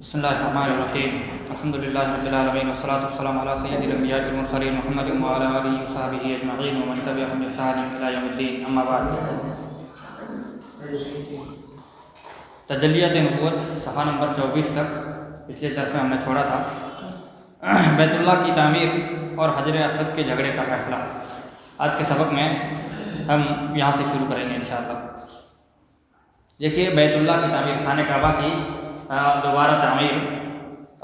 بسم اللہ الرحمن الرحیم الحمد للہ رب العالمین والصلاة والسلام علی سید الانبیاء والمرسلین محمد وعلی آلہ وصحبہ اجمعین ومن تبعهم بإحسان الی یوم الدین، اما بعد۔ تجلیات نبوت صفحہ نمبر 24 تک پچھلے درس میں ہم نے چھوڑا تھا بیت اللہ کی تعمیر اور حجر اسود کے جھگڑے کا فیصلہ۔ آج کے سبق میں ہم یہاں سے شروع کریں گے انشاءاللہ۔ دیکھیے، بیت اللہ کی تعمیر، خانہ کعبہ کی دوبارہ تعمیر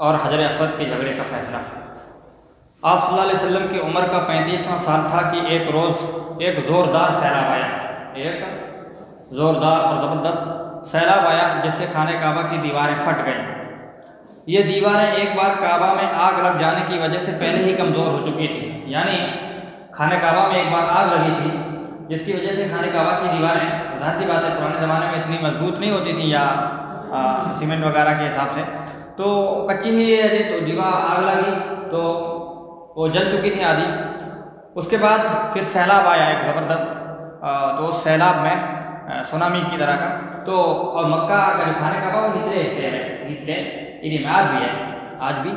اور حجر اسود کے جھگڑے کا فیصلہ۔ آپ صلی اللہ علیہ وسلم کی عمر کا 35واں سال تھا کہ ایک روز ایک زوردار سیلاب آیا، ایک زوردار اور زبردست سیلاب آیا جس سے خانہ کعبہ کی دیواریں پھٹ گئیں۔ یہ دیواریں ایک بار کعبہ میں آگ لگ جانے کی وجہ سے پہلے ہی کمزور ہو چکی تھی، یعنی خانہ کعبہ میں ایک بار آگ لگی تھی جس کی وجہ سے خانہ کعبہ کی دیواریں، ظاہر سی بات ہے پرانے زمانے میں اتنی مضبوط نہیں ہوتی تھیں یا سیمنٹ وغیرہ کے حساب سے، تو کچی ہی ہے، تو دیوار آگ لگی تو وہ جل چکی تھی آدھی۔ اس کے بعد پھر سیلاب آیا ایک زبردست، تو اس سیلاب میں سونامی کی طرح کا، تو اور مکہ کا جو خانہ کعبہ وہ نچلے حصے ہے، نچلے ایریا میں آج بھی ہے، آج بھی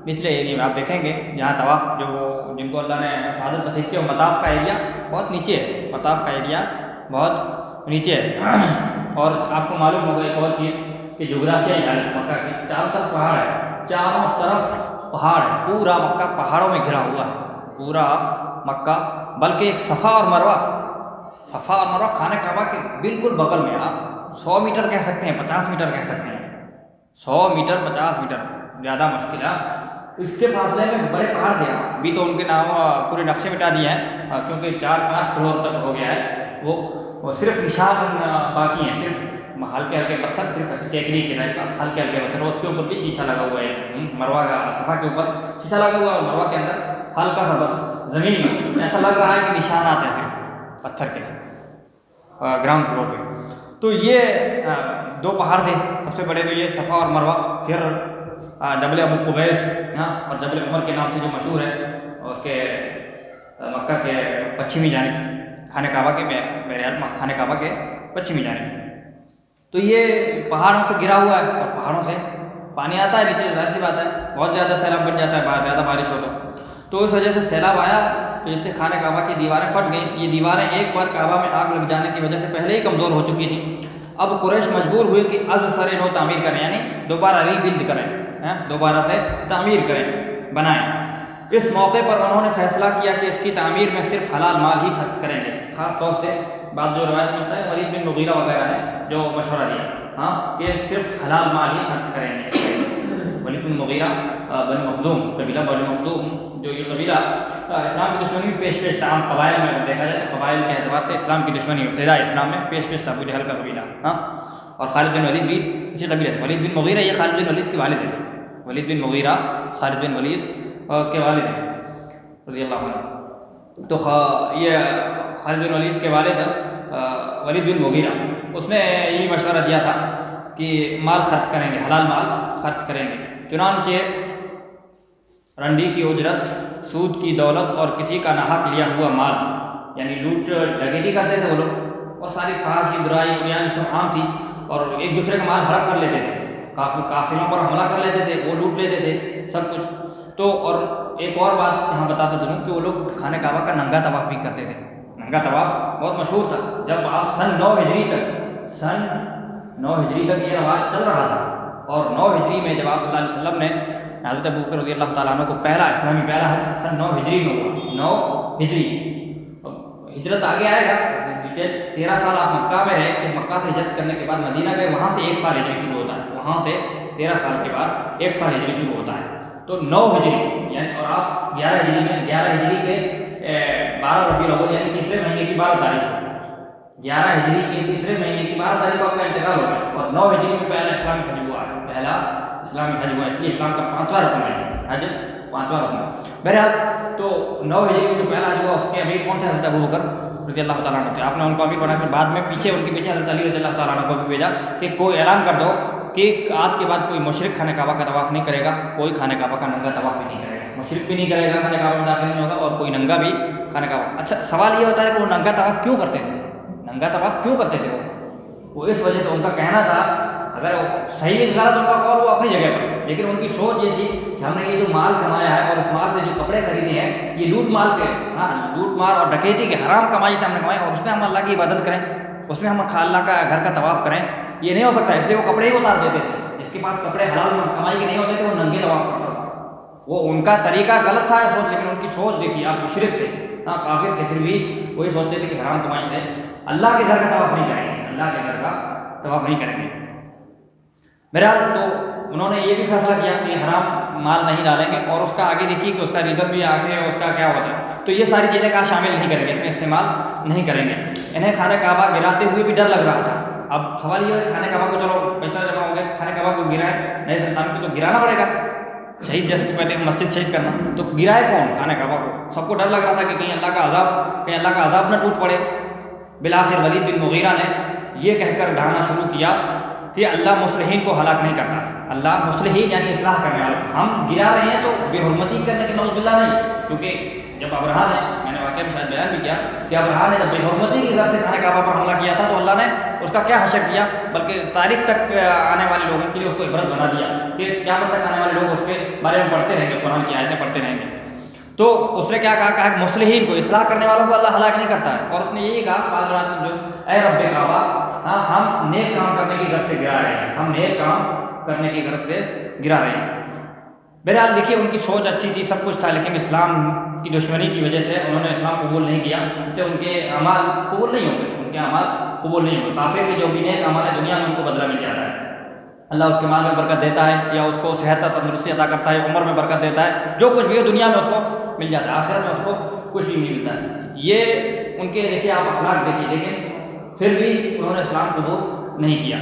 نچلے ایریا میں آپ دیکھیں گے جہاں طواف جو جن کو اللہ نے شہادت نصیب کی، مطاف کا ایریا بہت نیچے ہے، مطاف کا ایریا بہت نیچے ہے۔ اور آپ کو معلوم ہوگا ایک اور چیز کہ جغرافیائی حالت مکہ کی، چاروں طرف پہاڑ ہے، چاروں طرف پہاڑ ہے، پورا مکہ پہاڑوں میں گھرا ہوا ہے، پورا مکہ، بلکہ ایک صفا اور مروہ خانہ کعبہ کے بالکل بغل میں، آپ 100 میٹر کہہ سکتے ہیں، 50 میٹر کہہ سکتے ہیں، 100 میٹر 50 میٹر زیادہ مشکل ہے۔ اس کے فاصلے میں بڑے پہاڑ تھے، ابھی تو ان کے نام پورے نقشے مٹا دیے ہیں کیونکہ 4-5 فلور تک ہو گیا ہے، وہ صرف نشان باقی ہیں، صرف ہلکے ہلکے پتھر، صرف ایسے ٹیکنی کے ٹائپ کا ہلکے ہلکے پتھر، اس کے اوپر بھی شیشہ لگا ہوا ہے، مروہ کا صفا کے اوپر شیشہ لگا ہوا ہے اور مروہ کے اندر ہلکا سا بس زمین، ایسا لگ رہا ہے کہ نشانات ہیں صرف پتھر کے گراؤنڈ فلور پہ۔ تو یہ 2 پہاڑ تھے سب سے بڑے، تو یہ صفا اور مروہ، پھر جبل ابو قبیس اور جبل عمر کے نام سے جو مشہور ہے، اس کے مکہ کے پچھمی جانب، خانہ کعبہ کے خانہ کعبہ کے پچھمی جانب۔ تو یہ پہاڑوں سے گرا ہوا ہے اور پہاڑوں سے پانی آتا ہے نیچے، ظاہر سی بات ہے بہت زیادہ سیلاب بن جاتا ہے، بہت زیادہ بارش ہو تو اس وجہ سے سیلاب آیا، تو جس سے خانہ کعبہ کی دیواریں پھٹ گئیں۔ یہ دیواریں ایک بار کعبہ میں آگ لگ جانے کی وجہ سے پہلے ہی کمزور ہو چکی تھیں۔ اب قریش مجبور ہوئے کہ از سر نو تعمیر کریں، یعنی دوبارہ ری بلڈ کریں، دوبارہ سے تعمیر کریں، بنائیں۔ اس موقع پر انہوں نے فیصلہ کیا کہ اس کی تعمیر میں صرف حلال مال ہی خرچ کریں گے۔ خاص طور سے بعض جو روایت ملتا ہے ولید بن مغیرہ وغیرہ نے جو مشورہ دیا کہ صرف حلال مال ہی خرچ کریں گے۔ ولید بن مغیرہ بن مخزوم، قبیلہ بن مخزوم، جو یہ قبیلہ اسلام کی دشمنی میں پیش تھا، عام قبائل میں اگر دیکھا جائے تو قبائل کے اعتبار سے اسلام کی دشمنی ابتدائی اسلام میں پیش تھا، ابو جہل کا قبیلہ، اور خالد بن ولید بھی اسی قبیلے تھے۔ ولید بن مغیرہ یہ خالد بن ولید کے والد ہیں، ولید بن مغیرہ خالد بن ولید کے والد ہیں رضی اللہ عنہ۔ تو یہ خالد بن ولید کے والد ولید بن مغیرہ، اس نے یہی مشورہ دیا تھا کہ مال خرچ کریں گے، حلال مال خرچ کریں گے۔ چنانچہ رنڈی کی اجرت، سود کی دولت اور کسی کا ناحق لیا ہوا مال، یعنی لوٹ ڈکیتی کرتے تھے وہ لوگ، اور ساری فحاشی برائی یعنی سب عام تھی، اور ایک دوسرے کا مال ہڑپ کر لیتے تھے، قافلوں پر حملہ کر لیتے تھے، وہ لوٹ لیتے تھے سب کچھ۔ تو اور ایک اور بات یہاں بتاتا چلوں کہ وہ لوگ خانہ کعبہ کا ننگا طواف بھی کرتے تھے۔ ننگا طواف بہت مشہور تھا، جب آپ سن 9 ہجری تک یہ رواج چل رہا تھا، اور 9 ہجری میں جب آپ صلی اللہ علیہ وسلم نے حضرت ابوبکر رضی اللہ تعالیٰ عنہ کو پہلا اسلامی حج سن 9 ہجری میں ہوا، 9 ہجری۔ ہجرت آگے آئے گا، 13 سال آپ مکہ میں رہے، پھر مکہ سے ہجرت کرنے کے بعد مدینہ گئے، وہاں سے 1 سال ہجری شروع ہوتا ہے، وہاں سے 13 سال کے بعد 1 سال ہجری شروع ہوتا ہے، تو 9 ہجری یعنی، اور آپ 11 ہجری میں، 11 ہجری کے 12 ربیع الاول یعنی تیسرے مہینے کی 12 تاریخ کو، 11 ہجری کے تیسرے مہینے کی 12 تاریخ کو آپ کا انتقال ہو گیا، اور 9 ہجری میں پہلا اسلامی حج ہوا ہے، پہلا اسلامی حج ہوا، اس لیے اسلام کا 5واں رکن ہے حج، 5واں رکن ہے۔ بہرحال تو 9 ہجری میں جو پہلا حج ہوا، اس کے امیر کون تھے؟ حضرت ابوبکر رضی اللہ تعالیٰ عنہ تھے۔ آپ نے ان کو ابھی پڑھا، پھر بعد میں پیچھے ان کے پیچھے حضرت علی رضی اللہ تعالیٰ عنہ کو بھی بھیجا کہ کوئی اعلان کر دو کہ آج کے بعد کوئی مشرک خانہ کعبہ کا طواف نہیں کرے گا، کوئی خانہ کعبہ کا ننگا طواف بھی نہیں کرے گا، مشرک بھی نہیں کرے گا، خانہ کعبہ میں داخل نہیں ہوگا، اور کوئی ننگا بھی خانہ کعبہ۔ اچھا سوال یہ ہوتا ہے کہ وہ ننگا طواف کیوں کرتے تھے؟ ننگا طواف کیوں کرتے تھے وہ اس وجہ سے ان کا کہنا تھا اگر صحیح غلط ان کا قول وہ اپنی جگہ پر، لیکن ان کی سوچ یہ تھی کہ ہم نے یہ جو مال کمایا ہے اور اس مال سے جو کپڑے خریدے ہیں یہ لوٹ مار اور ڈکیتی کے حرام کمائی سے ہم نے کمائی، اور اس میں ہم اللہ کی عبادت کریں، اس میں ہم اللہ کا گھر کا طواف کریں، یہ نہیں ہو سکتا۔ اس لیے وہ کپڑے ہی اتار دیتے تھے، جس کے پاس کپڑے حلال کمائی کے نہیں ہوتے تھے وہ ننگے طواف کرتا تھا۔ وہ ان کا طریقہ غلط تھا سوچ، لیکن ان کی سوچ دیکھیے، آپ مشرک تھے، کافر تھے، پھر بھی وہی سوچتے تھے کہ حرام کمائی سے اللہ کے گھر کا طواف نہیں کریں گے، اللہ کے گھر کا طواف نہیں کریں گے۔ بہرحال تو انہوں نے یہ بھی فیصلہ کیا کہ حرام مال نہیں ڈالیں گے، اور اس کا آگے دیکھیے کہ اس کا ریزن بھی آگے اس کا کیا ہوتا ہے۔ تو یہ ساری چیزیں کہاں شامل نہیں کریں گے، اس میں استعمال نہیں کریں گے۔ انہیں خانہ کعبہ گراتے ہوئے بھی ڈر لگ رہا تھا۔ اب سوال یہ ہے، خانہ کعبہ کو چلو پیسہ جمع ہو گیا، خانہ کعبہ کو گرائے نئے سلطان کو تو گرانا پڑے گا، شہید جیسے کو کہتے ہیں مسجد شہید کرنا، تو گرائے کون خانہ کعبہ کو؟ سب کو ڈر لگ رہا تھا کہ کہیں اللہ کا عذاب نہ ٹوٹ پڑے۔ بالآخر ولید بن مغیرہ نے یہ کہہ کر ڈھانا شروع کیا کہ اللہ مصلحین کو ہلاک نہیں کرتا، اللہ مصلحین یعنی اصلاح کرنے والے، ہم گرا رہے ہیں تو بے حرمتی کرنے کے نعوذ باللہ نہیں، کیونکہ جب ابرہہ نے، میں نے واقعہ بھی شاید بیان بھی کیا کہ ابرہہ نے جب بے حرمتی کی غرض سے خانہ کعبہ پر حملہ کیا تھا تو اللہ نے اس کا کیا حشر کیا، بلکہ تاریخ تک آنے والے لوگوں کے لیے اس کو عبرت بنا دیا کہ قیامت تک آنے والے لوگ اس کے بارے میں پڑھتے رہیں گے، قرآن کی آیتیں پڑھتے رہیں گے۔ تو اس نے کیا کہا کہ مصلحین کو، اصلاح کرنے والوں کو اللہ ہلاک نہیں کرتا ہے، اور اس نے یہی کہا بعض روایت میں جو اے رب کعبہ، ہم نیک کام کرنے کی غرض سے گرا رہے ہیں، ہم نیک کام کرنے کی غرض سے گرا رہے ہیں۔ بہرحال دیکھیے ان کی سوچ اچھی تھی، سب کچھ تھا، لیکن اسلام کی دشمنی کی وجہ سے انہوں نے اسلام قبول نہیں کیا، اس سے ان کے اعمال قبول نہیں ہو گئے، ان کے اعمال قبول نہیں ہوئے۔ کافر کے جو بھی نیک اعمال ہے دنیا میں ان کو بدلہ مل جاتا ہے، اللہ اس کے مال میں برکت دیتا ہے، یا اس کو صحت تندرستی عطا کرتا ہے، عمر میں برکت دیتا ہے، جو کچھ بھی ہو دنیا میں اس کو مل جاتا ہے، آخرت میں اس کو کچھ بھی نہیں ملتا ہے۔ یہ ان کے دیکھیے آپ اخلاق دیکھیے، لیکن پھر بھی انہوں نے اسلام قبول نہیں کیا۔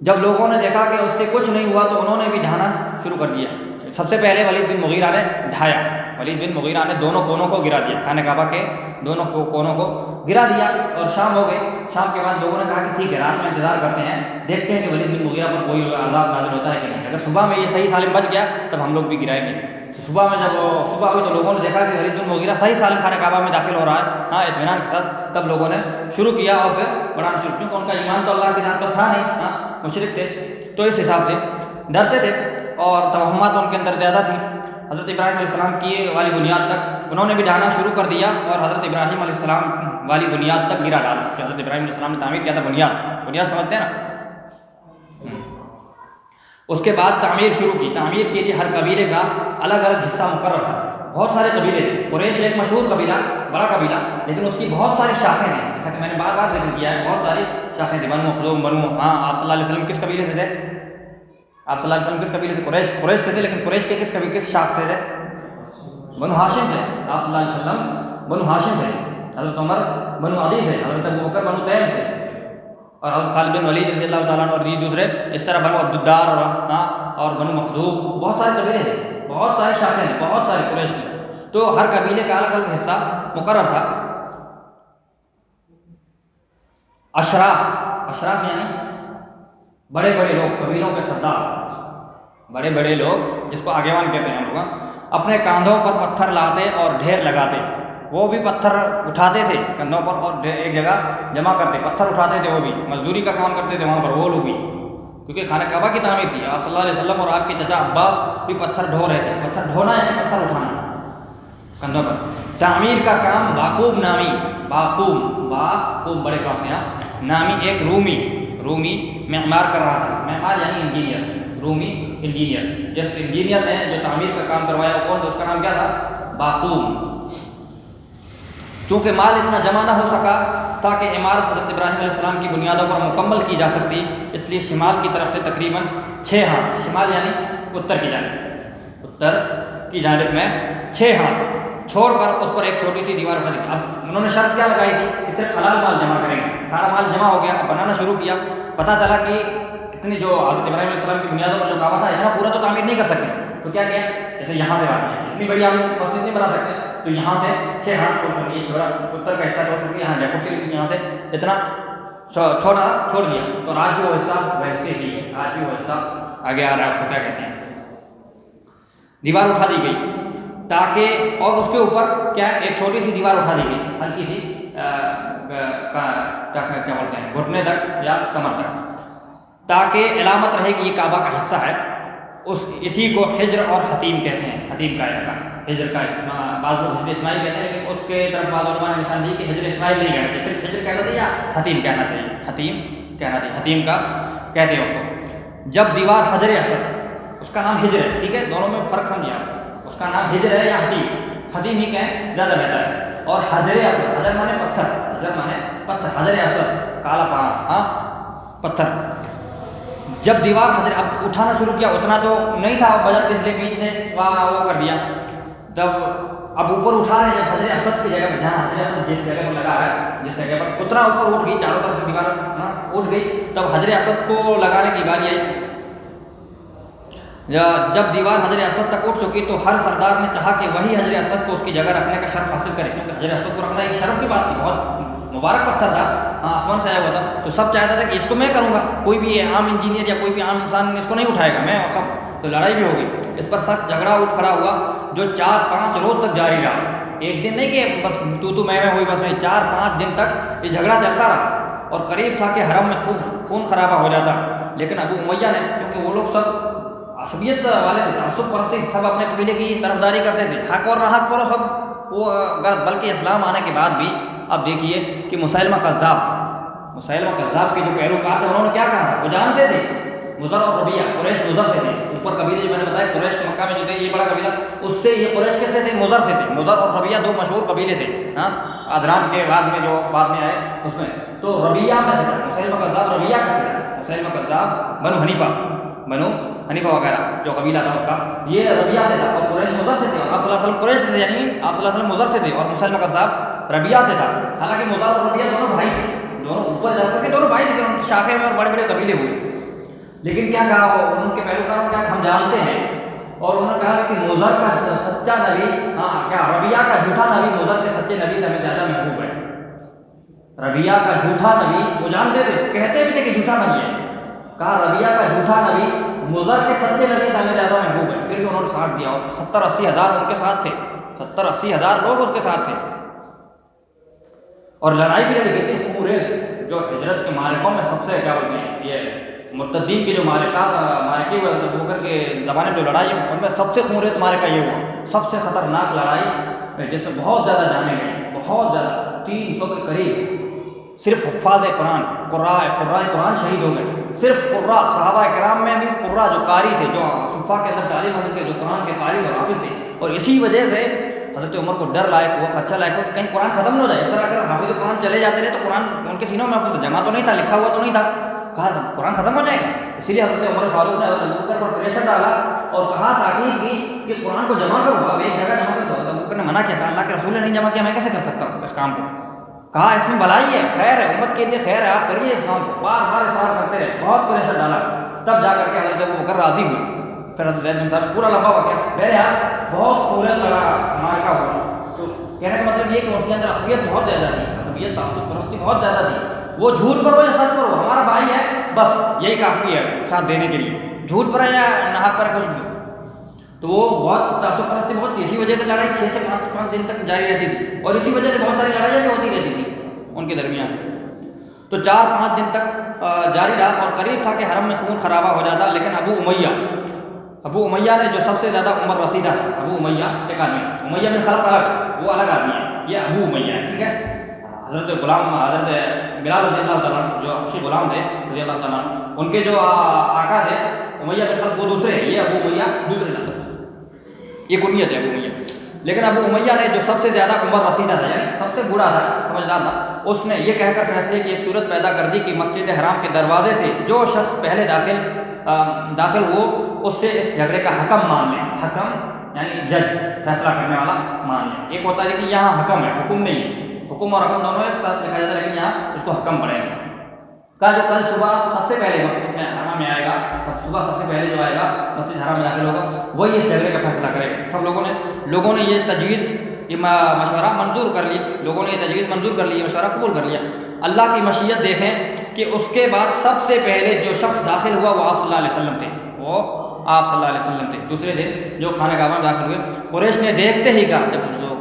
جب لوگوں نے دیکھا کہ اس سے کچھ نہیں ہوا تو انہوں نے بھی ڈھانا شروع کر دیا۔ سب سے پہلے ولید بن مغیرہ نے ڈھایا، ولید بن مغیرہ نے دونوں کونوں کو گرا دیا، خانہ کعبہ کے دونوں کونوں کو گرا دیا، اور شام ہو گئی۔ شام کے بعد لوگوں نے کہا کہ ٹھیک ہے، رات میں انتظار کرتے ہیں، دیکھتے ہیں کہ ولید بن مغیرہ پر کوئی عذاب نازل ہوتا ہے کہ نہیں، اگر صبح میں یہ صحیح سالم بچ گیا تب ہم لوگ بھی گرائیں گے۔ تو صبح میں جب صبح ہوئی تو لوگوں نے دیکھا کہ ولید بن مغیرہ صحیح سالم خانہ کعبہ میں داخل ہو رہا ہے، اطمینان کے ساتھ، تب لوگوں نے شروع کیا اور پھر بڑھانا شروع، کیونکہ ان کا ایمان تو اللہ کی ذات پر تھا نہیں، مشرک تھے، تو اس حساب سے ڈرتے تھے اور توہمات ان کے اندر زیادہ تھی۔ حضرت ابراہیم علیہ السلام کی والی بنیاد تک انہوں نے بھی ڈھانا شروع کر دیا، اور حضرت ابراہیم علیہ السلام والی بنیاد تک گرا ڈالا، کہ حضرت ابراہیم علیہ السلام نے تعمیر کیا تھا بنیاد سمجھتے ہیں نا۔ اس کے بعد تعمیر شروع کی، تعمیر کے لیے ہر قبیلے کا الگ الگ حصہ مقرر تھا، بہت سارے قبیلے تھے، قریش ایک مشہور قبیلہ، بڑا قبیلہ، لیکن اس کی بہت ساری شاخیں ہیں، جیسا کہ میں نے بار بار ذکر کیا ہے، بہت ساری شاخیں تھیں، بنو مخزوم، آپ صلی اللہ علیہ وسلم کس قبیلے سے تھے؟ آپ صلی اللہ علیہ وسلم کس قبیلے سے؟ قریش سے تھے، لیکن قریش کے کس شاخ سے تھے؟ بنو ہاشم سے۔ آپ صلی اللہ علیہ وسلم بنو ہاشم سے، حضرت عمر بنو عدی سے، حضرت ابوبکر بنو تیم سے، اور حضرت خالد بن ولید رضی اللہ تعالیٰ عنہ اور یہ دوسرے، اس طرح بنو عبدالدار اور بنو مخزوم، بہت سارے قبیلے تھے، بہت سارے شاخیں تھیں، بہت سارے قریش کے، تو ہر قبیلے کا الگ الگ حصہ مقرر تھا۔ اشراف یعنی بڑے بڑے لوگ، قبیلوں کے سردار، بڑے بڑے لوگ جس کو آگیوان کہتے ہیں ہم لوگ، اپنے کاندھوں پر پتھر لاتے اور ڈھیر لگاتے، وہ بھی پتھر اٹھاتے تھے کندھوں پر اور ایک جگہ جمع کرتے، پتھر اٹھاتے تھے، وہ بھی مزدوری کا کام کرتے تھے وہاں پر وہ لوگ بھی، کیونکہ خانہ کعبہ کی تعمیر تھی۔ آپ صلی اللہ علیہ وسلم اور آپ کے چچا عباس بھی پتھر ڈھو رہے تھے، پتھر ڈھونا یعنی پتھر اٹھانا کندھوں پر۔ تعمیر کا کام باقوب نامی، باقوب بڑے کاف سے نامی ایک رومی معمار کر رہا تھا، معمار یعنی انجینئر، رومی انجینئر، جس انجینئر نے جو تعمیر کا کام کروایا کون تھا؟ اس کا نام کیا تھا؟ باقوم۔ چونکہ مال اتنا جمع نہ ہو سکا تاکہ عمارت حضرت ابراہیم علیہ السلام کی بنیادوں پر مکمل کی جا سکتی، اس لیے شمال کی طرف سے تقریباً 6 ہاتھ، شمال یعنی اتر کی جانب میں 6 ہاتھ چھوڑ کر اس پر ایک چھوٹی سی دیوار اٹھا دی۔ اب انہوں نے شرط کیا لگائی تھی کہ صرف حلال مال جمع کریں گے، سارا مال جمع ہو گیا، اب بنانا شروع کیا، پتہ چلا کہ اتنی جو حضرت ابراہیم علیہ السلام کی بنیادوں پر جو کعبہ تھا اتنا پورا تو تعمیر نہیں کر سکتے، تو کیا کیا، جیسے یہاں سے بات ہے، اتنی بڑی ہم مسجد نہیں بنا سکتے، تو یہاں سے 6 ہاتھ چھوڑ کر یہ چھوڑا، اتر کا حصہ چھوڑ کر یہاں جا کر یہاں سے اتنا چھوڑا چھوڑ دیا، اور آج بھی وہ حصہ ویسے ہی ہے، آج بھی وہ حصہ آگے آ رہا ہے، اس کو کیا کہتے ہیں، دیوار اٹھا دی گئی تاکہ، اور اس کے اوپر کیا ایک چھوٹی سی دیوار اٹھا دی گئی، ہلکی سی کیا بولتے ہیں گھٹنے تک یا کمر تک، تاکہ علامت رہے کہ یہ کعبہ کا حصہ ہے. اسی کو حجر اور حتیم کہتے ہیں. حتیم کا علاقہ حجر کا بعض لوگ حجر اسماعیل کہتے ہیں، لیکن اس کے طرف بعض علماء نے نشان دی کہ حجر اسماعیل نہیں کہتے، صرف حجر کہنا تھا یا حتیم کہنا تھا. حتیم کہنا تھا، حتیم کا کہتے ہیں اس کو. جب دیوار حجر اسود، اس کا نام حجر ہے، ٹھیک ہے، دونوں میں فرق سمجھا، اس کا نام حجر ہے یا حتیم. حتیم ہی کہیں زیادہ بہتر ہے. اور حجر اسود، حجر مانے پتھر، حجر مانے پتھر، حجر اسود کالا پہاڑ پتھر. جب دیوار حجر اب اٹھانا شروع کیا، اتنا تو نہیں تھا بجٹ، اس لیے بیچ سے وہ کر دیا. جب اب اوپر اٹھا رہے ہیں، جب حجر اسود کی جگہ پر، جہاں حجر اسود جس جگہ پر لگا ہے، جس جگہ پر اتنا اوپر اٹھ گئی، چاروں طرف سے دیوار اٹھ گئی، تب حجر اسود کو لگانے کی باری آئی. جب دیوار حجر اسود تک اٹھ چکی تو ہر سردار نے چاہا کہ وہی حجر اسود کو اس کی جگہ رکھنے کا شرف حاصل کرے، کیونکہ حجر اسود کو رکھنا ایک شرف کی بات تھی، بہت مبارک پتھر تھا، آسمان سے آیا ہوا تھا. تو سب چاہتا تھا کہ اس کو میں کروں گا، کوئی بھی عام انجینئر یا کوئی بھی عام انسان اس کو نہیں اٹھائے گا، میں اور سب. تو لڑائی بھی ہو گئی، اس پر سخت جھگڑا اٹھ کھڑا ہوا جو 4-5 روز تک جاری رہا. ایک دن نہیں کہ بس تو میں ہوئی، بس نہیں، 4-5 دن تک یہ جھگڑا چلتا رہا. اور قریب تھا کہ حرم میں خون خرابہ ہو جاتا. لیکن ابو امیہ نے، کیونکہ وہ لوگ سب عصبیت والے تھے، تعصب پرستی، سب اپنے قبیلے کی طرفداری کرتے تھے، حق اور ناحق پر سب وہ بلکہ اسلام آنے کے بعد بھی اب دیکھیے کہ مسیلمہ کذاب کے جو پیروکار تھے، انہوں نے کیا کہا تھا، وہ جانتے تھے. مضر اور ربیہ قریش مضر سے تھے، اوپر قبیلے جو میں نے بتایا قریش مکہ میں جو تھے، یہ بڑا قبیلہ، اس سے یہ قریش کس سے تھے، مضر سے تھے. مضر اور ربیہ دو مشہور قبیلے تھے ادران کے بعد میں جو بعد میں آئے اس میں. تو ربیہ میں سے تھا مسیلمہ کذاب، ربیہ کا سے تھا مسیلمہ کذاب، بنو حنیفہ وغیرہ جو قبیلہ تھا اس کا، یہ ربیہ سے تھا. اور قریش مضر سے تھے، اور آپ صلی اللہ علیہ وسلم قریش سے تھے، یعنی آپ صلی اللہ علیہ وسلم مضر سے تھے، اور مسیلمہ کذاب ربیہ سے تھا. حالانکہ مضر اور ربیہ دونوں بھائی تھے، دونوں اوپر جا کر کے دونوں بھائی تھے، ان کی شاخیں میں اور بڑے بڑے قبیلے ہوئے. لیکن کیا کہا وہ ان کے پیروکاروں، کیا ہم جانتے ہیں، اور انہوں نے کہا کہ مضر کا سچا نبی، کیا ربیہ کا جھوٹا نبی مضر کے سچے نبی سے ہمیں زیادہ محبوب ہے. ربیہ کا جھوٹا نبی، وہ جانتے تھے، کہتے بھی تھے کہ جھوٹا نبی ہے، کہا ربیہ کا جھوٹا نبی مضر کے سچے نبی سے ہمیں زیادہ محبوب ہے. پھر بھی انہوں نے ساتھ دیا، اور 70-80 ہزار ان کے ساتھ تھے، 70-80 ہزار لوگ اس کے ساتھ تھے. اور لڑائی بھی لڑی گئی تھی. خموریز جو ہجرت کے معرکوں میں سب سے کیا بولتے ہیں، یہ مرتدین کی جو معرکے ہوئے تبوک کے زمانے میں جو لڑائی ہے، ان میں سب سے خموریز معرکہ یہ ہوا، سب سے خطرناک لڑائی، جس میں بہت زیادہ جانیں گئے، بہت زیادہ، 300 کے قریب صرف حفاظ قرآن، قراء قرآن شہید ہو گئے. صرف قراء، صحابہ کرام میں بھی قراء جو قاری تھے، جو صفا کے اندر تعلیم حاصل تھے، جو قرآن کے قاری اور حافظ تھے. اور اسی وجہ سے حضرت عمر کو ڈر لائق ہوا، خدشہ لائق ہوا کہ کہیں قرآن ختم نہ ہو جائے. اس طرح اگر حافظ قرآن چلے جاتے رہے تو قرآن ان کے سینوں میں محفوظ تھا، جمع تو نہیں تھا، لکھا ہوا تو نہیں تھا، کہا قرآن ختم ہو جائے گا. اسی لیے حضرت عمر فاروق نے حضرت ابوبکر پر پریشر ڈالا اور کہا، تاکید کی کہ قرآن کو جمع کرو، اب ایک جگہ جمع کر دو. حضرت ابوبکر نے منع کیا، کہا اللہ کے رسول نے نہیں جمع کیا، میں کیسے کر سکتا ہوں اس کام کو. کہا اس میں بھلائی ہے، خیر ہے، امت کے لیے خیر ہے، آپ کریے اس کام کو. بار بار اشارہ کرتے رہے، بہت پریشر ڈالا، تب جا کر کے حضرت ابوبکر راضی ہوئے. پھر حضرت زید بن ثابت، پورا لمبا واقعہ، بہرحال بہت خورش لڑا معرکہ ہوا. تو کہنے کا مطلب یہ کہ ان کے اندر عصبیت بہت زیادہ تھی، عصبیت، تعصب پرستی بہت زیادہ تھی. وہ جھوٹ پر ہو یا سچ پر ہو، ہمارا بھائی ہے، بس یہی کافی ہے ساتھ دینے کے لیے، جھوٹ پر ہے یا ناحق پر ہے، کچھ بھی. تو وہ بہت تعصب پرستی بہت تھی. اسی وجہ سے لڑائی 6-5 دن تک جاری رہتی تھی، اور اسی وجہ سے بہت ساری لڑائیاں بھی ہوتی رہتی تھی ان کے درمیان. تو 4-5 دن تک جاری رہا، اور قریب تھا کہ حرم میں خون خرابہ ہو جاتا. لیکن ابو امیہ نے جو سب سے زیادہ عمر رسیدہ تھا، ابو امیہ ایک آدمی، امیہ بن خلف الگ، وہ الگ آدمی ہے، یہ ابو امیہ ہے، ٹھیک ہے. حضرت بلال رضی اللہ تعالیٰ جو حبشی غلام تھے رضی اللہ تعالیٰ، ان کے جو آقا تھے امیہ بن خلف، وہ دوسرے ہیں، یہ ابو امیہ دوسرے تھے، یہ کنیت ہے ابو امیہ. لیکن ابو امیہ نے جو سب سے زیادہ عمر رسیدہ تھا، یعنی سب سے بوڑھا تھا، سمجھدار تھا، اس نے یہ کہہ کر فیصلے کی ایک صورت پیدا کر دی کہ مسجد حرام کے دروازے سے جو شخص پہلے داخل ہو، اس سے اس جھگڑے کا حکم مان لیں. حکم یعنی جج، فیصلہ کرنے والا مان لیں. ایک ہوتا ہے کہ یہاں حکم ہے، حکم نہیں، حکم اور حکم دونوں ایک ساتھ لکھا جاتا ہے، لیکن یہاں اس کو حکم پڑے گا. کہا جو کل صبح سب سے پہلے مسجد میں حرام میں آئے گا، صبح سب سے پہلے جو آئے گا مسجد حرام میں داخل ہوگا، وہی اس جھگڑے کا فیصلہ کرے گا. سب لوگوں نے یہ تجویز، یہ مشورہ منظور کر لی، لوگوں نے یہ تجویز منظور کر لی، یہ مشورہ قبول کر لیا. اللہ کی مشیت دیکھیں کہ اس کے بعد سب سے پہلے جو شخص داخل ہوا وہ آپ صلی اللہ علیہ وسلم تھے، وہ آپ صلی اللہ علیہ وسلم تھے. دوسرے دن جو خانہ کعبہ میں داخل ہوئے، قریش نے دیکھتے ہی کہا، جب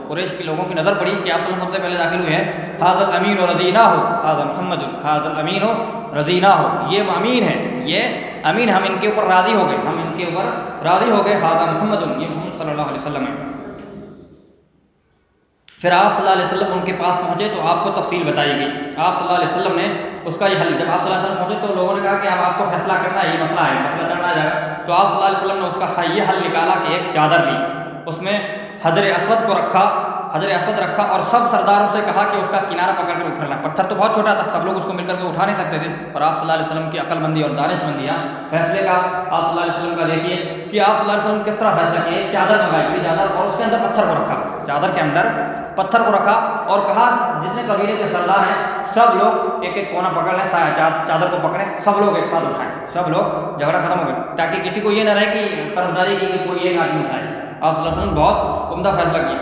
قریش کے لوگوں کی نظر پڑی کہ آپ صلی اللہ علیہ وسلم سب سے پہلے داخل ہوئے ہیں، حاضر امین و رضینہ ہو، حاضر محمد، حاضر امین و رضینہ ہو، یہ امین ہے، یہ امین، ہم ان کے اوپر راضی ہو گئے، ہم ان کے اوپر راضی ہو گئے، ھذا محمد، یہ محمد صلی اللہ علیہ وسلم ہے۔ پھر آپ صلی اللہ علیہ وسلم ان کے پاس پہنچے تو آپ کو تفصیل بتائی گئی۔ آپ صلی اللہ علیہ وسلم نے اس کا یہ حل، جب آپ صلی اللہ علیہ وسلم پہنچے تو لوگوں نے کہا کہ اب آپ کو فیصلہ کرنا ہے، یہ مسئلہ ہے، مسئلہ چڑھنا جائے گا، تو آپ صلی اللہ علیہ وسلم نے اس کا یہ حل نکالا کہ ایک چادر لی، اس میں حجر اسود کو رکھا، حجر اسود رکھا اور سب سرداروں سے کہا کہ اس کا کنارہ پکڑ کر اٹھانا۔ پتھر تو بہت چھوٹا تھا، سب لوگ اس کو مل کر کے اٹھا نہیں سکتے تھے، اور آپ صلی اللہ علیہ وسلم کی عقل مندی اور دانش مندی، فیصلے کا آپ صلی اللہ علیہ وسلم کا دیکھیے کہ آپ صلی اللہ علیہ وسلم کس طرح فیصلہ کیا۔ ایک چادر منگائی، بڑی چادر، اور اس کے اندر پتھر کو رکھا، چادر کے اندر پتھر کو رکھا اور کہا جتنے قبیلے کے سردار ہیں سب لوگ ایک ایک کونا پکڑ لیں، چادر کو پکڑیں، سب لوگ ایک ساتھ اٹھائیں، سب لوگ، جھگڑا ختم ہو گیا، تاکہ کسی کو یہ نہ رہے کہ طرفداری کی کہ کوئی ایک آدمی اٹھائے۔ آپ صلی اللہ علیہ وسلم بہت عمدہ فیصلہ کیا،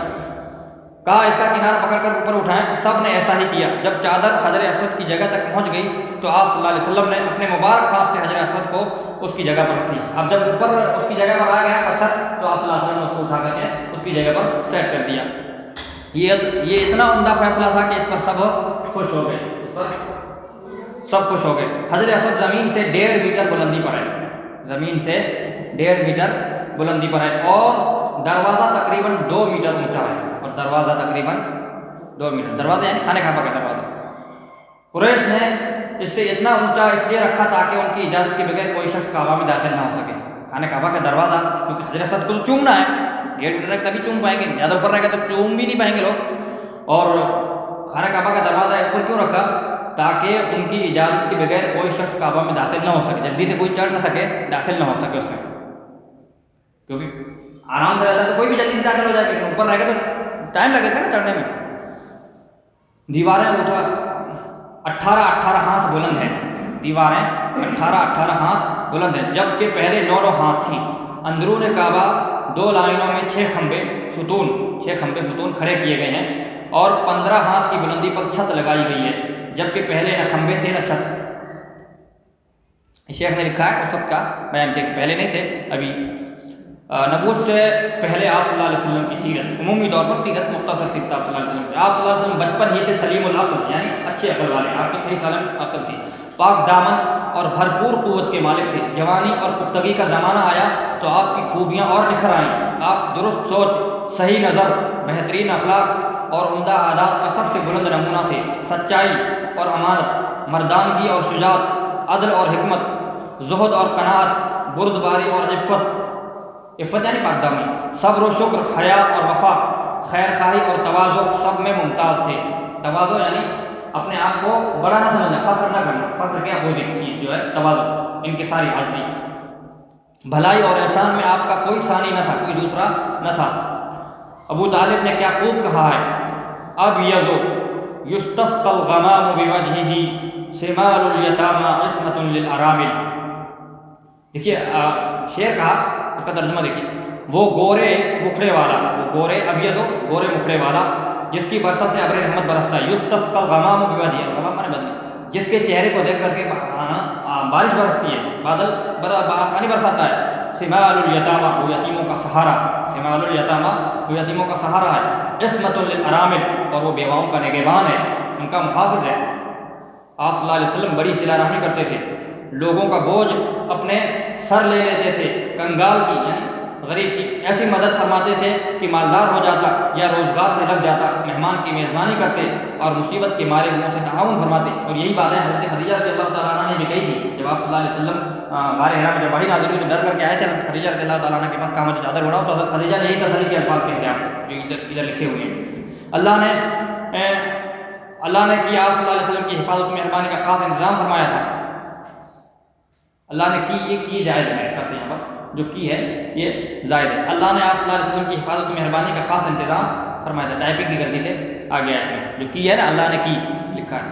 کہا اس کا کنارہ پکڑ کر اوپر اٹھائیں، سب نے ایسا ہی کیا۔ جب چادر حجر اسود کی جگہ تک پہنچ گئی تو آپ صلی اللہ علیہ وسلم نے اپنے مبارک ہاتھ سے حجر اسود کو اس کی جگہ پر رکھ دیا۔ اب جب اوپر اس کی جگہ پر آ گیا پتھر تو آپ صلی اللہ علیہ وسلم نے اس کو اٹھا کر کے اس کی جگہ پر سیٹ کر دیا۔ یہ اتنا عمدہ فیصلہ تھا کہ اس پر سب خوش ہو گئے، اس پر سب خوش ہو گئے۔ حجر اسود زمین سے 1.5 میٹر بلندی پر ہے، زمین سے 1.5 میٹر بلندی پر ہے، اور دروازہ تقریباً 2 میٹر اونچا ہے، اور دروازہ تقریباً 2 میٹر، دروازہ یعنی خانہ کعبہ کا دروازہ۔ قریش نے اس سے اتنا اونچا اس لیے رکھا تاکہ ان کی اجازت کے بغیر کوئی شخص کعبہ میں داخل نہ ہو سکے۔ خانہ کعبہ کا دروازہ، کیونکہ حجر اسود کو تو چومنا ہے، 1.5 میٹر تک تبھی چوم پائیں گے، زیادہ اوپر رہے گا تو چوم بھی نہیں پائیں گے لوگ۔ اور خانہ کعبہ کا دروازہ اوپر کیوں رکھا؟ تاکہ ان کی اجازت کے بغیر کوئی شخص کعبہ میں داخل نہ ہو سکے، جلدی سے کوئی چڑھ نہ سکے، داخل نہ ہو سکے اس میں، کیونکہ آرام سے رہتا ہے تو کوئی بھی جلدی سے داخل ہو جائے گا، اوپر رہے گا تو ٹائم لگے گا نا چڑھنے میں۔ دیواریں 18 ہاتھ بلند ہیں، دیواریں 18 ہاتھ بلند ہیں، جبکہ پہلے 9 ہاتھ تھیں۔ اندرون کعبہ 2 لائنوں میں 6 کھمبے ستون کھڑے کیے گئے ہیں، اور 15 ہاتھ کی بلندی پر چھت لگائی گئی ہے، جبکہ پہلے نہ کھمبے تھے نہ چھت۔ شیخ نے لکھا ہے اس وقت کا بیان کیا کہ پہلے نہیں تھے، ابھی نبوت سے پہلے آپ صلی اللہ علیہ وسلم کی سیرت، عمومی طور پر سیرت، مختصر سیرت آپ صلی اللہ علیہ وسلم کی۔ آپ صلی اللہ علیہ وسلم بچپن ہی سے سلیم العقل یعنی اچھے عقل والے، آپ کی صحیح سالم عقل تھی، پاک دامن اور بھرپور قوت کے مالک تھے۔ جوانی اور پختگی کا زمانہ آیا تو آپ کی خوبیاں اور نکھر آئیں۔ آپ درست سوچ، صحیح نظر، بہترین اخلاق اور عمدہ عادات کا سب سے بلند نمونہ تھے۔ سچائی اور امانت، مردانگی اور شجاعت، عدل اور حکمت، زہد اور قناعت، بردباری اور عفت یعنی پاکدامنی، صبر و شکر، حیا اور وفا، خیر خواہی اور تواضع سب میں ممتاز تھے۔ تواضع یعنی اپنے آپ کو بڑا نہ سمجھنا، فخر نہ کرنا، فخر کے اپوزٹ کی جو ہے تواضع، انکساری، عاجزی۔ بھلائی اور احسان میں آپ کا کوئی ثانی نہ تھا، کوئی دوسرا نہ تھا۔ ابو طالب نے کیا خوب کہا ہے، اب یزو یستسقى الغمام بوجهه سمال الیتامى عصمۃ للارامل۔ دیکھیے شعر کہا، اس کا ترجمہ دیکھیے، وہ گورے مکھڑے والا، وہ گورے ابیض گورے مکھڑے والا جس کی برسہ سے ابر رحمت برستا ہے، یستسقى الغمام بوجهه، غمام مانے بدلی، جس کے چہرے کو دیکھ کر کے بارش برستی ہے، بادل پانی برساتا ہے۔ سمال الیتامى، وہ یتیموں کا سہارا، سمال الیتامى وہ یتیموں کا سہارا ہے۔ عصمۃ للارامل، اور وہ بیواؤں کا نگہبان ہے، ان کا محافظ ہے۔ آپ صلی اللہ علیہ وسلم بڑی صلہ رحمی کرتے تھے، لوگوں کا بوجھ اپنے سر لے لیتے تھے، کنگال کی یعنی غریب کی ایسی مدد فرماتے تھے کہ مالدار ہو جاتا یا روزگار سے لگ جاتا، مہمان کی میزبانی کرتے اور مصیبت کے مارے لوگوں سے تعاون فرماتے۔ اور یہی باتیں حضرت خدیجہ رضی اللہ تعالیٰ عنہ نے بھی کہی تھی جب آپ صلی اللہ علیہ وسلم غار حرا میں جب وحی نازل ہوئی تو ڈر کر کے آئے تھے حضرت خدیجہ رضی اللہ تعالیٰ عنہ کے پاس، کہا مجھے چادر اڑاؤ، تو حضرت خدیجہ نے یہی تسلی کے الفاظ کہتے ہیں آپ کو جو ادھر لکھے ہوئے ہیں۔ اللہ نے کی آپ صلی اللہ علیہ وسلم کی حفاظت مہربانی کا خاص انتظام فرمایا تھا۔ اللہ نے کی جائز ہے، میرے خیال سے یہاں پر جو کی ہے یہ زائد ہے۔ اللہ نے آپ صلی اللہ علیہ وسلم کی حفاظت مہربانی کا خاص انتظام فرمایا تھا، ٹائپنگ کی غلطی سے آ گیا اس میں، جو کی ہے نا اللہ نے کی لکھا ہے۔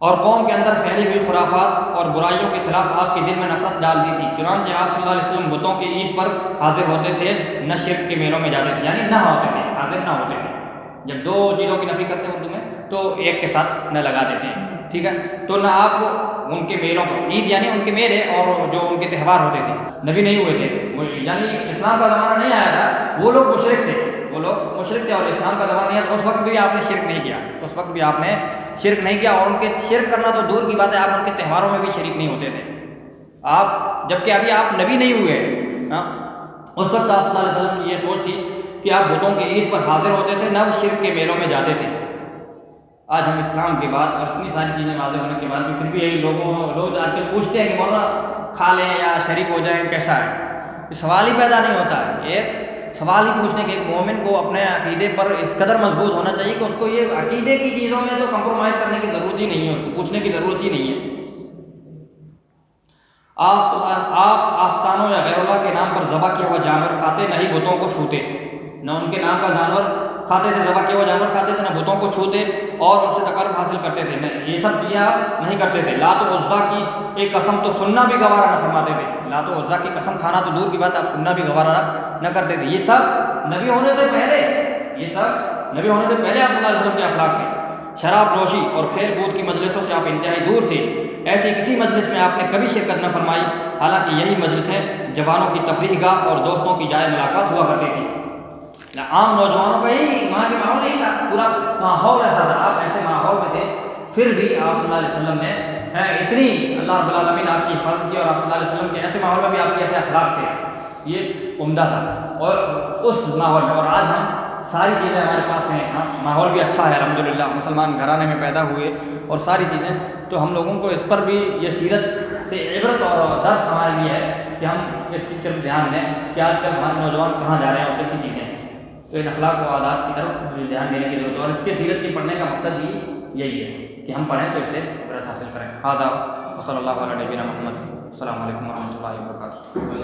اور قوم کے اندر پھیلی ہوئی خرافات اور برائیوں کے خلاف آپ کے دل میں نفرت ڈال دی تھی، چنانچہ آپ صلی اللہ علیہ وسلم بتوں کی عید پر حاضر ہوتے تھے، نہ شرک کے میلوں میں جاتے تھے، یعنی نہ ہوتے تھے، حاضر نہ ہوتے تھے۔ جب 2 چیزوں کی نفی کرتے ہیں اردو میں تو ایک کے ساتھ نہ لگا دیتے ہیں، ٹھیک ہے، تو نہ آپ ان کے میلوں پر، عید یعنی ان کے میلے اور جو ان کے تہوار ہوتے تھے، نبی نہیں ہوئے تھے، یعنی اسلام کا زمانہ نہیں آیا تھا، وہ لوگ مشرک تھے، اور اسلام کا زمانہ نہیں آیا، تو اس وقت بھی آپ نے شرک نہیں کیا، اور ان کے شرک کرنا تو دور کی بات ہے، آپ ان کے تہواروں میں بھی شریک نہیں ہوتے تھے، آپ جبکہ ابھی آپ نبی نہیں ہوئے، اس وقت آپ صلی اللہ علیہ وسلم کی یہ سوچ تھی کہ آپ بتوں کی عید پر حاضر ہوتے تھے، نہ وہ شرک کے میلوں میں جاتے تھے۔ آج ہم اسلام کے بعد اور اتنی ساری چیزیں واضح ہونے کے بعد بھی پھر بھی یہی لوگ آج کل پوچھتے ہیں کہ مولانا کھا لیں یا شریک ہو جائیں کیسا ہے؟ یہ سوال ہی پیدا نہیں ہوتا ہے۔ ایک سوال ہی پوچھنے کے ایک مومن کو اپنے عقیدے پر اس قدر مضبوط ہونا چاہیے کہ اس کو یہ عقیدے کی چیزوں میں تو کمپرومائز کرنے کی ضرورت ہی نہیں ہے، اس کو پوچھنے کی ضرورت ہی نہیں ہے۔ آپ آستانوں یا غیر اللہ کے نام پر ذبح کیا ہوا جانور کھاتے، نہ ہی بتوں کو چھوتے، نہ ان کے نام کا جانور کھاتے تھے، ذبح کیا ہوا جانور کھاتے تھے، نہ بتوں کو چھوتے اور ان سے تقرب حاصل کرتے تھے، نہ یہ سب کیا نہیں کرتے تھے۔ لات و عزیٰ کی ایک قسم تو سننا بھی گوارا نہ فرماتے تھے، لات و عزیٰ کی قسم کھانا تو دور کی بات، آپ سننا بھی گوارا نہ کرتے تھے۔ یہ سب نبی ہونے سے پہلے، یہ سب نبی ہونے سے پہلے آپ صلی اللہ علیہ وسلم کے اخلاق تھے۔ شراب نوشی اور کھیل کود کی مجلسوں سے آپ انتہائی دور تھے، ایسی کسی مجلس میں آپ نے کبھی شرکت نہ فرمائی، حالانکہ یہی مجلسیں جوانوں کی تفریح گاہ اور دوستوں کی جائے ملاقات ہوا کرتی تھی۔ عام نوجوانوں کا ہی وہاں کے ماحول نہیں تھا، پورا ماحول ایسا تھا، آپ ایسے ماحول میں تھے، پھر بھی آپ صلی اللہ علیہ وسلم نے اتنی اللہ رب العالمین آپ کی حفاظت کی، اور آپ صلی اللہ علیہ وسلم کے ایسے ماحول میں بھی آپ کے ایسے اخلاق تھے، یہ عمدہ تھا۔ اور اس ماحول میں، اور آج ہم ساری چیزیں ہمارے پاس ہیں، ماحول بھی اچھا ہے الحمدللہ، مسلمان گھرانے میں پیدا ہوئے اور ساری چیزیں، تو ہم لوگوں کو اس پر بھی یہ سیرت سے عبرت اور درس ہمارے لیے ہے کہ ہم اس چیز پر دھیان دیں کہ آج کل ہمارے نوجوان کہاں جا رہے ہیں اور کیسی چیزیں ہیں۔ تو ان اخلاق و عادات کی طرف دھیان دینے کی ضرورت ہے، اور اس کے سیرت کی پڑھنے کا مقصد بھی یہی ہے کہ ہم پڑھیں تو اس سے عبرت حاصل کریں۔ ہذا وصلی اللہ علیہ نبینا محمد، السلام علیکم ورحمۃ اللہ وبرکاتہ۔